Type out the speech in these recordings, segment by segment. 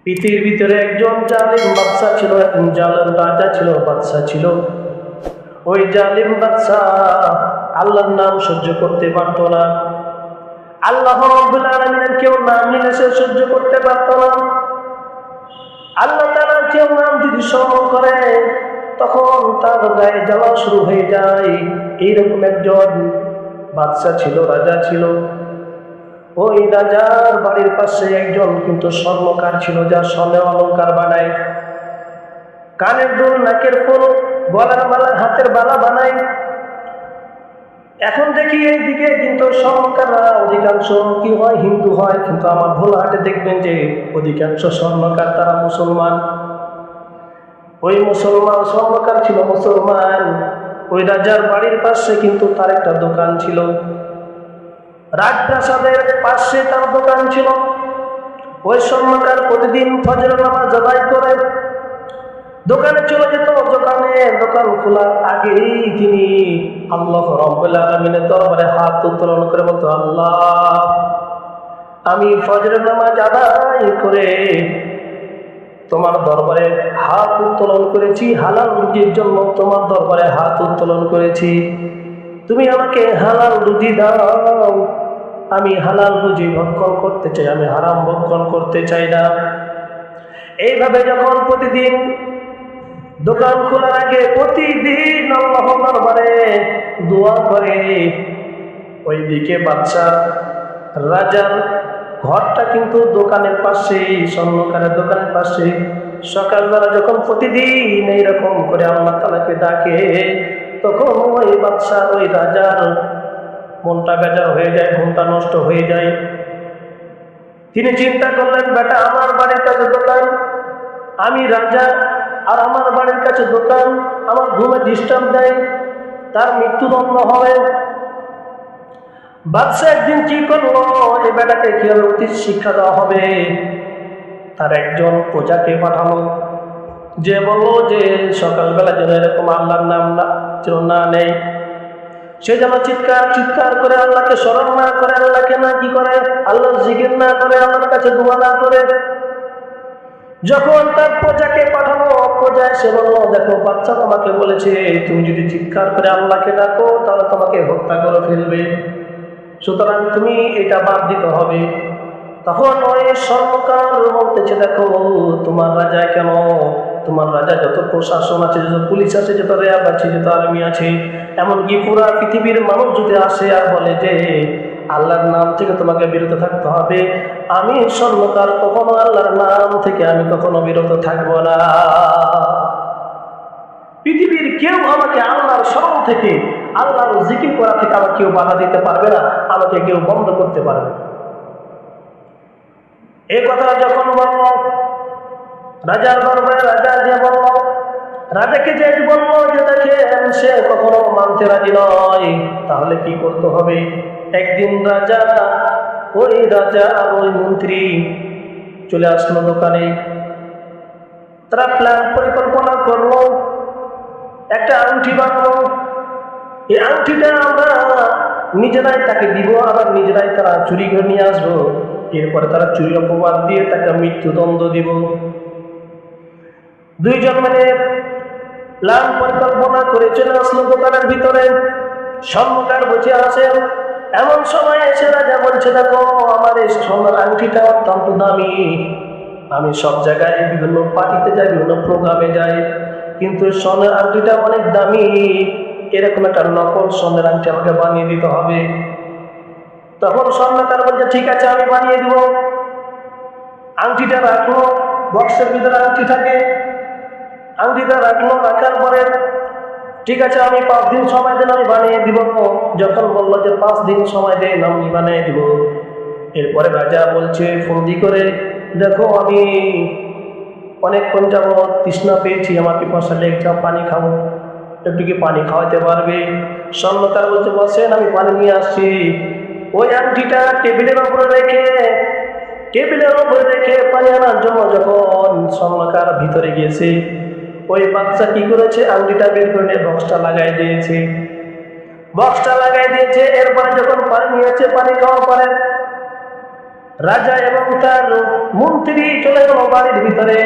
পৃথিবীর ভিতরে একজন জালিম বাদশা ছিল, একজন জালিম রাজা ছিল, বাদশা ছিল। ওই জালিম বাদশা আল্লাহর নাম সহ্য করতে পারতো না। আল্লাহ রাব্বুল আলামিনের কেউ নাম নিলে সে সহ্য করতে পারতো না। আল্লাহ তাআলা কেউ নাম যদি স্মরণ করে তখন তার গায়ে জ্বালা শুরু হয়ে যায়। এইরকম একজন বাদশা ছিল, রাজা ছিল। ওই রাজার বাড়ির পাশে একজন কিন্তু স্বর্ণকার ছিল, যা স্বর্ণের অলংকার বানায়, কানের দুল, নাকের ফুল, গলার মালা, হাতের বালা বানায়। এখন দেখি এইদিকে কিন্তু স্বর্ণকাররা অধিকাংশ কি হয়, হিন্দু হয়, কিন্তু আমার ভোলাহাটে দেখবেন যে অধিকাংশ স্বর্ণকার তারা মুসলমান। ওই মুসলমান স্বর্ণকার ছিল মুসলমান। ওই রাজার বাড়ির পাশে কিন্তু তার একটা দোকান ছিল, রাজপ্রাসাদের পাশে তার দোকান ছিল। ওই স্বর্ণকার প্রতিদিন ফজরের নামাজ আদায় করে দোকানে চলে যেত। দোকান খোলার আগেই তিনি আল্লাহ রাব্বুল আলামিনের দরবারে হাত উত্তোলন করে বলতো, আল্লাহ, আমি ফজরের নামাজ আদায় করে তোমার দরবারে হাত উত্তোলন করেছি, হালাল রুজির জন্য তোমার দরবারে হাত উত্তোলন করেছি। তুমি আমাকে হালাল রুজি দাও। আমি হালাল রুজি ভক্ষণ করতে চাই, আমি হারাম ভক্ষণ করতে চাই না। এইভাবে যখন প্রতিদিন দোকান খোলার আগে প্রতিদিন আল্লাহর দরবারে দোয়া করে, ওইদিকে বাদশা রাজার ঘরটা কিন্তু দোকানের পাশে, স্বর্ণকারের দোকানের পাশে। সকালবেলা যখন প্রতিদিন এইরকম করে আল্লাহ তাআলাকে ডাকে, তখন ওই বাদশা, ওই রাজার মনটা বেজার হয়ে যায়, ঘুমটা নষ্ট হয়ে যায়। তিনি চিন্তা করলেন, বেটা, আমার বাড়ির কাছে দোকান, আমি রাজা, আর আমার বাড়ির কাছে দোকান, আমার ঘুমে ডিস্টার্ব দেয়, তার মৃত্যুদণ্ড হবে। বাদশা একদিন কি করলো, এই বেটাকে কিভাবে উচিত শিক্ষা দেওয়া হবে, তার একজন প্রজাকে পাঠালো, যে বললো যে সকালবেলা যেন এরকম আল্লাহর নাম যেন না নেই। সে যেন চিৎকার করে আল্লাহকে স্মরণ না করে, আল্লাহকে না কি করে, আল্লাহর জিকির না করে, আল্লাহর কাছে দোয়া না করে। যখন তার প্রজাকে পাঠানো, প্রজা এসে বললো, দেখো, বাচ্চা তোমাকে বলেছে তুমি যদি চিৎকার করে আল্লাহকে ডাকো তাহলে তোমাকে হত্যা করে ফেলবে, সুতরাং তুমি এটা বাদ দিতে হবে। তখন ওই স্বর্ণকার বলতেছে, দেখো, তোমার রাজা কেন, তোমার রাজা যত প্রশাসন আছে, যত পুলিশ আছে, যত র্যাব আছে, যত আর্মি আছে, এমনকি পুরা পৃথিবীর মানুষ যদি আসে আর বলে যে আল্লাহর নাম থেকে তোমাকে বিরত থাকতে হবে, আমি স্বর্ণকার কখনো আল্লাহর নাম থেকে আমি কখনো বিরত থাকবো না। পৃথিবীর কেউ আমাকে আল্লাহর স্মরণ থেকে, আল্লাহর জিকির করা থেকে আমাকে কেউ বাধা দিতে পারবে না, আমাকে কেউ বন্ধ করতে পারবে না। এই কথা যখন বলল রাজার দরবারে, রাজা যে বলল, রাজাকে যে বলল যে দেখেন সে কখনো মানতে রাজি নয়, তাহলে কি করতে হবে। একদিন ওই রাজা আর ওই মন্ত্রী চলে আসলো দোকানে। তারা পরিকল্পনা করলো, একটা আংটি বানাবো, এই আংটিটা আমরা নিজেরাই তাকে দিব, আবার নিজেরাই তারা চুরি করে নিয়ে আসবো, এরপরে তারা চুরি অপবাদ দিয়ে তাকে মৃত্যুদণ্ড দিব। দুইজন প্ল্যান পরিকল্পনা করে চলে আসলো দোকানের ভিতরে। স্বর্ণকার বসে আছেন। এমন সময় এসে রাজা বলছে, দেখো, আমার এই স্বর্ণের আংটিটা অত্যন্ত দামি, আমি সব জায়গায় বিভিন্ন পার্টিতে যাই, বিভিন্ন প্রোগ্রামে যাই, কিন্তু স্বর্ণের আংটিটা অনেক দামি, এরকম একটা নকল স্বর্ণের আংটি আমাকে বানিয়ে দিতে হবে। তখন স্বর্ণকার বলছে, ঠিক আছে, আমি বানিয়ে দিব। আংটিটা রাখলো, বক্সের ভিতরে আংটি থাকে, আংটিটা রাখলো, রাখার পরে ঠিক আছে, আমি 5 দিন সময় দেন, আমি বানিয়ে দিব। যখন বললো যে 5 দিন সময় দেন, আমি বানিয়ে দিব। এরপরে রাজা বলছে ফন্দি করে, দেখো, আমি অনেকক্ষণ যাবত তৃষ্ণা পেয়েছি, আমার পিপাসা লেগেছে, পানি খাবো, একটু কি পানি খাওয়াতে পারবে? স্বর্ণকার বলছে, বসেন, আমি পানি নিয়ে আসছি। ওই আংটিটা টেবিলের উপরে রেখে পানি আনার জন্য যখন স্বর্ণকার ভিতরে গিয়েছে, ওই বাচ্চা কি করেছে, আংটিটা বের করে নিয়ে বক্সটা লাগাই দিয়েছে। এরপরে যখন পানি নিয়েছে, পানি খাওয়ার পরে রাজা এবং তার মন্ত্রী চলে গেল বাড়ির ভিতরে।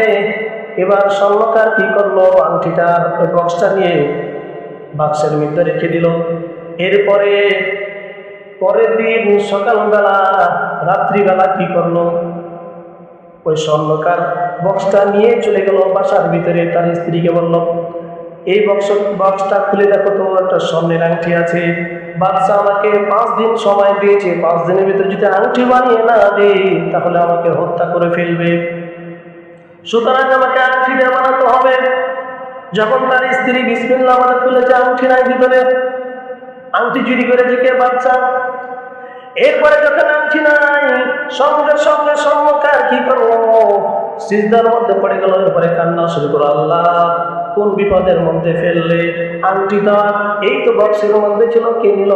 এবার স্বর্ণকার কি করলো, আংটিটা বক্সটা নিয়ে বাক্সের মধ্যে রেখে দিল। এরপরে পরের দিন সকালবেলা রাত্রিবেলা কি করলো, ওই স্বর্ণকার বক্সটা নিয়ে চলে গেল বাসার ভিতরে। তার স্ত্রীকে বলল, এই বক্সটা খুলে দেখো তো, একটা স্বর্ণের আংটি আছে। বাদশা আমাকে 5 দিন সময় দিয়েছে, 5 দিনের ভিতরে যদি আংটি বানিয়ে না দিই তাহলে আমাকে হত্যা করে ফেলবে, সুতরাং আমাকে আংটিটা বানাতে হবে। যখন তার স্ত্রী বিসমিল্লাহ বলে খুলেছে, আংটি নাই ভিতরে, আংটি চুরি করেছে কে? বাদশা। এরপরে যখন আংটি নাই, সঙ্গে সঙ্গে স্বর্ণকার কি করবো, সিজদার মধ্যে পড়ে গেল। এরপরে কান্না শুরু করো, আল্লাহ কোন বিপদের মধ্যে ফেললে, আংটিটা এই তো বক্সের মধ্যে ছিল, কে নিল,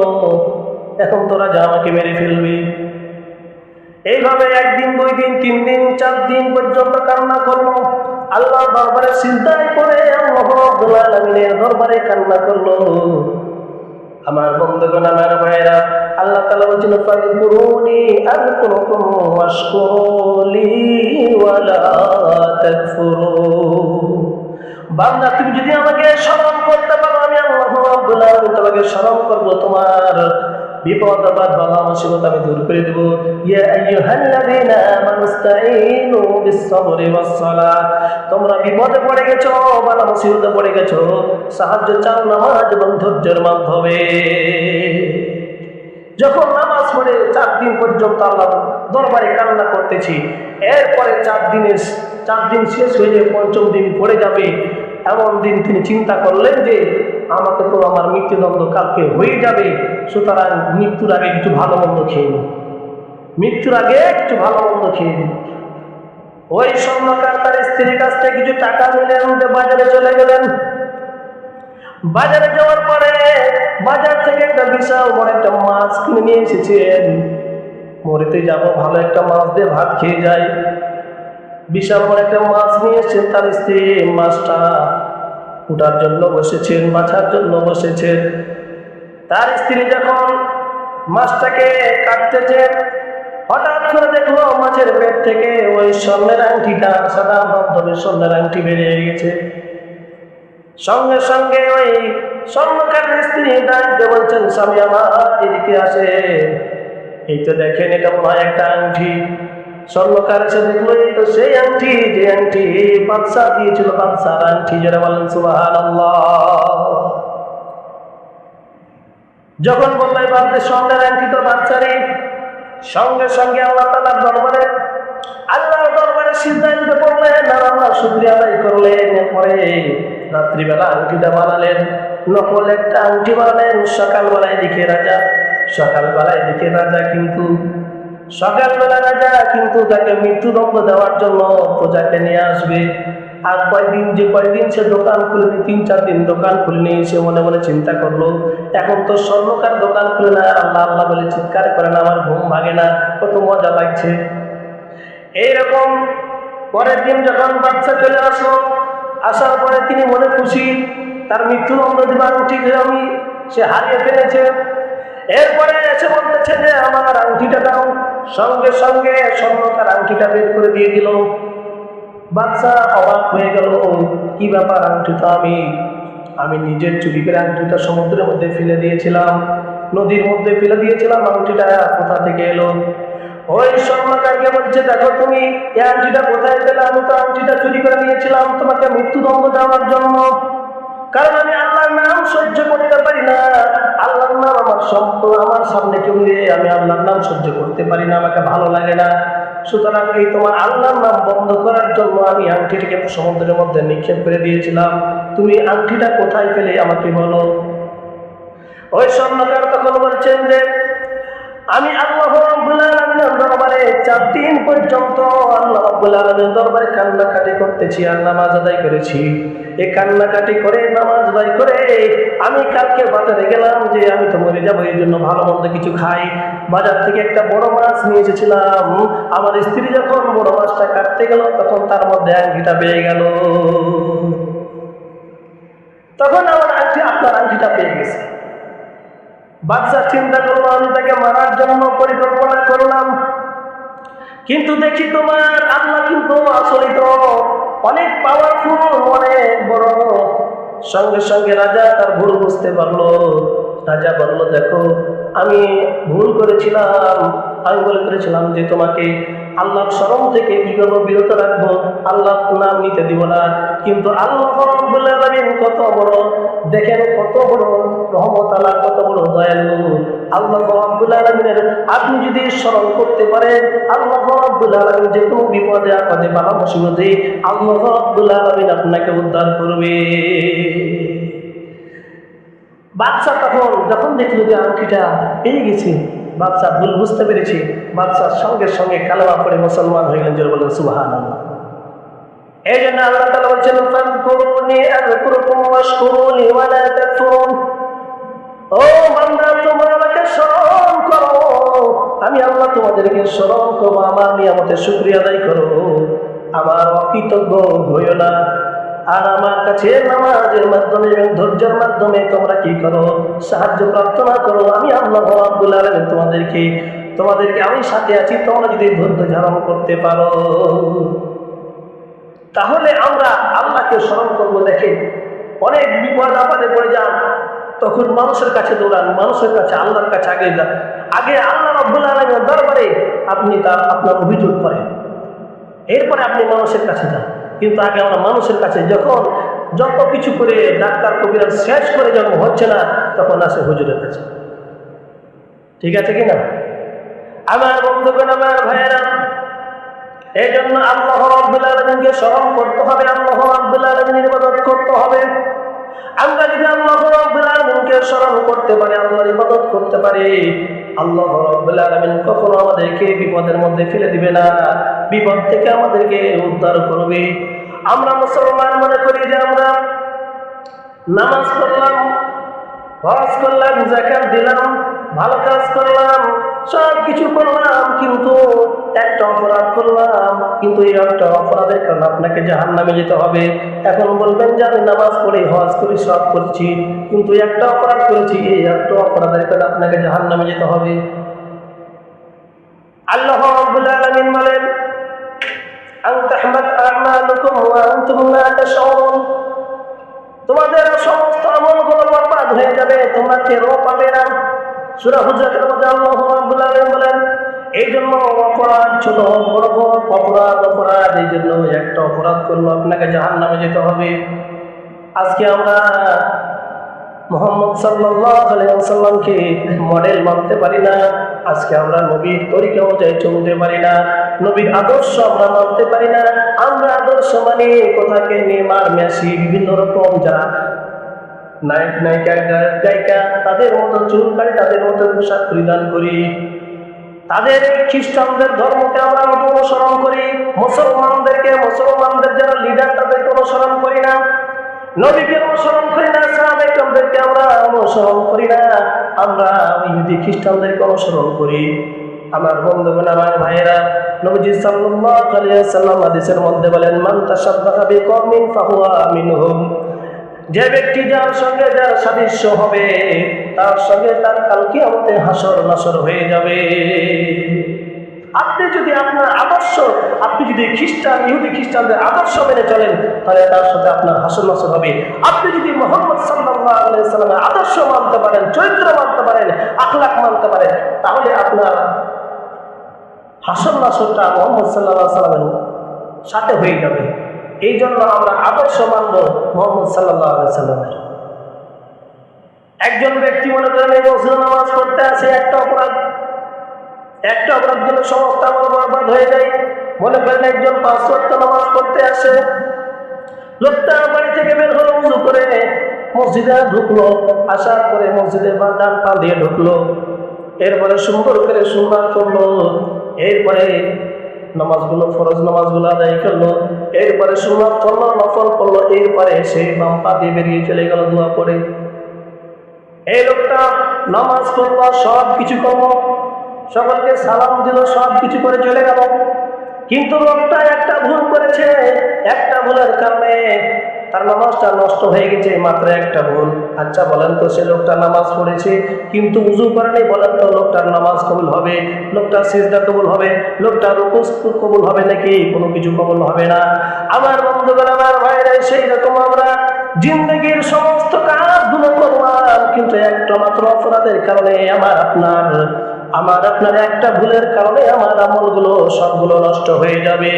এখন তোরা যা আমাকে মেরে ফেলবি। এইভাবে 1 দিন 2 দিন 3 দিন 4 দিন পর্যন্ত কান্না করলো। আল্লাহ দরবারে সিজদায় পড়ে আল্লাহ রাব্বুল আলামিনের দরবারে কান্না করলো। আমার বন্ধুগণ, আমার ভাইরা, আল্লাহ তাআলা বলেছেন, ফাযকুরুনি আযকুরুকুম ওয়াশকুরুলি ওয়ালা তাকফুরু। বান্দা, তুমি যদি আমাকে স্মরণ করতে পারো, আমি আল্লাহ রাব্বুল আলামিন তোমাকে স্মরণ করব, তোমার বিপদ আপদ বালা মুসিবত আমি দূর করে দেব। ইয়া আইয়ুহাল্লাযীনা আমানু ইসতাঈনু বিস-সাবরি ওয়াস-সালাত। তোমরা বিপদে পড়ে গেছো, বালা মুসিবতে পড়ে গেছো, সাহায্য চাও নামাজ এবং ধৈর্যের মাধ্যমে। যখন নামাজ পড়ে 4 দিন পর্যন্ত আল্লাহ দরবারে কান্না করতেছি, এরপরে 4 দিন শেষ হয়ে যায়, 5ম দিন পড়ে যাবে। এমন দিন তিনি চিন্তা করলেন যে আমাকে তো আমার মৃত্যুদণ্ড কালকে হয়ে যাবে, সুতরাং মৃত্যুর আগে কিছু ভালো মন্দ খেয়ে নিই, মৃত্যুর আগে কিছু ভালো মন্দ খেয়ে নিই। ওই স্বর্ণকার তার স্ত্রীর কাছ থেকে কিছু টাকা নিলেন, বাজারে চলে গেলেন। বাজারে যাওয়ার পরে বাজার থেকে একটা বিশাল বড় একটা মাছ কিনে নিয়ে এসেছেন। মরিতে যাব, ভালো একটা মাছ দিয়ে ভাত খেয়ে যাই। বিশাল বড় একটা মাছ নিয়ে এসেছেন তার স্ত্রী। মাছটা উঠার জন্য বসেছেন, বাছার জন্য বসেছেন। তার স্ত্রী যখন মাছটাকে কাটতেছেন, হঠাৎ করে দেখলো মাছের পেট থেকে ওই স্বর্ণের আংটিটা, সাদা ধবধবে স্বর্ণের আংটি বেরিয়ে গেছে। সঙ্গে সঙ্গে ওই স্বর্ণকারের স্ত্রী ডাকতে বলছেন, স্বামী আমার এদিকে আসে, এই তো দেখেন এটা মনে একটা আংটি। স্বর্ণকার এসে দেখলো, এই তো সেই আংটি, যে আংটি বাদশা দিয়েছিল, বাদশার আংটি। যারা বলেন সুবহানাল্লাহ। যখন বললাই বাদশা স্বর্ণের আংটি তো বাদশারই, সঙ্গে সঙ্গে আল্লাহর দরবারে সিজদায় পড়লেন, আল্লাহর শুকরিয়া আদায় করলেন। এরপরে রাত্রিবেলা আংটিটা বানালেন, নকল একটা আংটি বানালেন। সকালবেলায় দিকে রাজা কিন্তু তাকে মৃত্যুদণ্ড দেওয়ার জন্য প্রজাকে নিয়ে আসবে। আর কয়দিন সে দোকান খুলেনি, 3-4 দিন দোকান খুলেনি। সে মনে মনে চিন্তা করলো, এখন তো স্বর্ণকার দোকান খুলে না, আল্লাহ আল্লাহ বলে চিৎকার করে না, আমার ঘুম ভাঙে না, কত মজা লাগছে। এইরকম পরের দিন যখন বাচ্চা চলে আসলো, আসার পরে তিনি মনে খুশি, তার মৃত্যুদণ্ড দিবার ঠিক সে হারিয়ে ফেলেছে। এরপরে এসে বলতেছে যে আমার আংটিটা দাও। সঙ্গে সঙ্গে স্বর্ণকার আংটিটা বের করে দিয়ে দিল। বাচ্চা অবাক হয়ে গেল, কি ব্যাপার, আংটি তো আমি নিজের চুরি করে আংটিটা সমুদ্রের মধ্যে ফেলে দিয়েছিলাম, নদীর মধ্যে ফেলে দিয়েছিলাম, আংটিটা কোথা থেকে এলো? ওই স্বর্ণকারকে বলছে, দেখো তুমি এই আংটিটা কোথায় পেলে? আমি তো আংটিটা চুরি করে নিয়েছিলাম তোমাকে মৃত্যুদণ্ড দেওয়ার জন্য, কারণ আমি আল্লাহর নাম সহ্য করতে পারি না। আল্লাহর নাম আমার সম্পদ, আমার সামনে চলে আমি আল্লাহর নাম সহ্য করতে পারি না, আমাকে ভালো লাগে না। সুতরাং এই তোমার আল্লাহর নাম বন্ধ করার জন্য আমি আংটিটাকে সমুদ্রের মধ্যে নিক্ষেপ করে দিয়েছিলাম। তুমি আংটিটা কোথায় পেলে আমাকে বলো। ওই স্বর্ণকার তখন বলছেন যে আমি আল্লাহ রাব্বুল আলামিনের দরবারে 4 দিন পর্যন্ত আল্লাহ রাব্বুল আলামিনের দরবারে কান্নাকাটি করতেছি আর নামাজ আদায় করেছি। এই কান্নাকাটি করে নামাজ আদায় করে আমি কালকে বাজারে গেলাম যে আমি তো মরে যাবো, এই জন্য ভালো মন্দ কিছু খাই। বাজার থেকে একটা বড় মাছ নিয়ে এসেছিলাম। আমার স্ত্রী যখন বড় মাছটা কাটতে গেল, তখন তার মধ্যে আংটিটা পেয়ে গেল। তখন আপনার আংটিটা পেয়ে গেছে। বাদশা চিন্তা করলো, আমি তাকে মারার জন্য পরিকল্পনা করলাম, কিন্তু দেখি তোমার আল্লাহ কিন্তু আসলে তো অনেক পাওয়ারফুল, অনেক বড়। সঙ্গে সঙ্গে রাজা তার ভুল বুঝতে পারলো। রাজা বলল, দেখো আমি ভুল করেছিলাম, আমি বলে করেছিলাম যে তোমাকে আল্লাহর স্মরণ থেকে কি করবো, বিরত রাখবো, আল্লাহর নাম নিতে দিব না। কিন্তু আল্লাহ রাব্বুল আলামিন কত বড়, দেখেন কত বড় রহমত, আল্লাহ কত বড় দয়ালু। আল্লাহ রাব্বুল আলামিনের আপনি যদি স্মরণ করতে পারেন, আল্লাহ রাব্বুল আলামিন যে কোনো বিপদে আপদে বালা মুসিবতে আল্লাহ রাব্বুল আলামিন আপনাকে উদ্ধার করবে। বাচ্চা যখন দেখলো যে আংটিটা পেয়ে গেছে, বাচ্চা ভুল বুঝতে পেরেছে, বাচ্চার সঙ্গে সঙ্গে কালেমা পড়ে মুসলমান হয়ে গেলেন। জোরে বলেন সুবহানাল্লাহ। এই জন্য আল্লাহ তাআলা বলছেন, ফাযকুরুনি আযকুরকুম ওয়াশকুরুনি ওয়া লা তাকফুরুন। ও বান্দা, তোমরা আমাকে স্মরণ করো, আমি আল্লাহ তোমাদেরকে স্মরণ করবো, আমার নিয়ামতের শুকরিয়া আদায় করো, আমার অকৃতজ্ঞ হইও না। আর আমার কাছে নামাজের মাধ্যমে এবং ধৈর্যের মাধ্যমে তোমরা কি করো, সাহায্য প্রার্থনা করো। আমি আল্লাহ রাব্বুল আলামিন তোমাদেরকে আমি সাথে আছি, তোমরা যদি ধৈর্য ধারণ করতে পারো তাহলে আমরা আল্লাহকে স্মরণ করবো। দেখেন অনেক বিপদ আপদে পড়ে যান, তখন মানুষের কাছে দৌড়ান, মানুষের কাছে, আল্লাহর কাছে আগে যান। আগে আল্লাহ রাব্বুল আলামিনের দরবারে আপনি আপনার অভিযোগ করেন, এরপরে আপনি মানুষের কাছে যান। কিন্তু আগে আমরা মানুষের কাছে যত কিছু করে ডাক্তার কবিরাজ শেষ করে যখন হচ্ছে না, তখন আসে হুজুরের কাছে। ঠিক আছে কিনা আমার বন্ধুগণ, আমার ভাইয়েরা? এই জন্য আল্লাহ রাব্বুল আলামিনকে স্মরণ করতে হবে, আল্লাহ রাব্বুল আলামিনের ইবাদত করতে হবে। আমরা যদি আল্লাহ রাব্বুল আলামিনকে স্মরণ করতে পারি, আল্লাহর ইবাদত করতে পারি, আল্লাহ রাব্বুল আলামিন কখনো আমাদেরকে বিপদের মধ্যে ফেলে দিবে না, বিপদ থেকে আমাদেরকে উদ্ধার করবে। আমরা মুসলমান মনে করি যে আমরা নামাজ পড়লাম, হজ করলাম, যাকাত দিলাম, ভালো কাজ করলাম, সব কিছু করলাম, কিন্তু একটা অপরাধ করলাম, কিন্তু এই একটা অপরাধের কারণে আপনাকে জাহান্নামে যেতে হবে। এখন বলবেন যে আমি নামাজ পড়ি, হজ করি, সব করছি, কিন্তু একটা অপরাধ করেছি, এই একটা অপরাধের কারণে আপনাকে জাহান্নামে যেতে হবে। আল্লাহ রাব্বুল আলামিন বলেন, আন তাহবাত আমালুকুম ওয়া আনতুম লা তাশউরুন। তোমাদের সমস্ত আমলগুলো বরবাদ হয়ে যাবে, তোমরা টেরও পাবে না। সূরা হুজুরাতের মধ্যে আল্লাহ রাব্বুল আলামিন বলেন, এই জন্য অপরাধ, ছোট বড় অপরাধ, এই জন্য একটা অপরাধ করলো আপনাকে জাহান্নামে যেতে হবে। আজকে আমরা মুহাম্মদ সাল্লাল্লাহু আলাইহি ওয়াসাল্লামকে মডেল মানতে পারি না, আজকে আমরা নবীর তরিকা অনুযায়ী চলতে পারি না, নবীর আদর্শ আমরা মানতে পারি না। আমরা আদর্শ মানে কোথাকে নেমার, মেসি, বিভিন্ন রকম যারা নায়িকা গায়িকা, তাদের মতো চুল কাটি, তাদের মতো পোশাক পরিধান করি, তাদের খ্রিস্টানদের ধর্মকে আমরা অনুসরণ করি, মুসলমানদের যারা লিডার তাদেরকে অনুসরণ করি না, নবীকে অনুসরণ করি না, সাহাবায়ে কেরামদেরকে আমরা অনুসরণ করি না, আমরা ইহুদি খ্রিস্টানদেরকে অনুসরণ করি। আমার বন্ধুগণ, আমার ভাইয়েরা, নবীজি সাল্লাল্লাহু আলাইহি ওয়াসাল্লাম হাদিসের মধ্যে বলেন, মান তাশাব্বাহা বিকওমিন ফাহুয়া মিনহুম। যে ব্যক্তি যার সঙ্গে যার সাদৃশ্য হবে, তার সঙ্গে তার কাল কিয়ামতে হাসর নাসর হয়ে যাবে। আপনি যদি আপনার আদর্শ, আপনি যদি ইহুদি খ্রিস্টানদের আদর্শ মেনে চলেন, তাহলে তার সাথে আপনার হাসর নাসর হবে। আপনি যদি মুহাম্মদ সাল্লাল্লাহু আলাইহি ওয়াসাল্লামের আদর্শ মানতে পারেন, চরিত্র মানতে পারেন, আখলাক মানতে পারেন, তাহলে আপনার হাসর নাসরটা মুহাম্মদ সাল্লাল্লাহু আলাইহি ওয়াসাল্লামের সাথে হয়ে যাবে। এই জন্য আমরা আদর্শ মানব মুহাম্মদ সাল্লাল্লাহু আলাইহি ওয়াসাল্লামের। একজন ব্যক্তি মনে করেন এই মসজিদে নামাজ পড়তে আসে, একটা অপরাধ গেলে সমস্ত আমল বরবাদ হয়ে যায়। মনে করেন একজন 5 ওয়াক্ত নামাজ পড়তে আসে, লোকটা বাড়ি থেকে বের হলো, ওযু করে মসজিদে ঢুকলো, আসার পরে মসজিদের ডান পা দিয়ে ঢুকলো, এরপরে সুন্দর করে সুন্নাত করলো, এরপরে নামাজগুলো, ফরজ নামাজগুলো আদায় করলো, এরপরে সুন্নাত পড়লো, নফল পড়লো, এরপরে সে বাম পা দিয়ে বেরিয়ে চলে গেল দোয়া পড়ে। এই লোকটা নামাজ পড়লো, সব কিছু করলো, সকলকে সালাম দিল, সব কিছু করে চলে গেল, কিন্তু লোকটা একটা ভুল করেছে। একটা ভুলের কারণে তার নামাজটা নষ্ট হয়ে গেছে মাত্র একটা ভুল। আচ্ছা বলেন তো, সে লোকটা নামাজ পড়েছে কিন্তু উযু করে নাই, বলেন তো লোকটার নামাজ কবুল হবে? লোকটার সিজদা কবুল হবে? লোকটার রুকু কবুল হবে নাকি? কোনো কিছু কবুল হবে না। আমার বন্ধুগণ, আমার ভাইরা, সেই রকম আমরা জিন্দগির সমস্ত কাজগুলো করলাম, কিন্তু একটা মাত্র অপরাধের কারণে আমার আপনার একটা ভুলের কারণে আমার আমলগুলো সবগুলো নষ্ট হয়ে যাবে।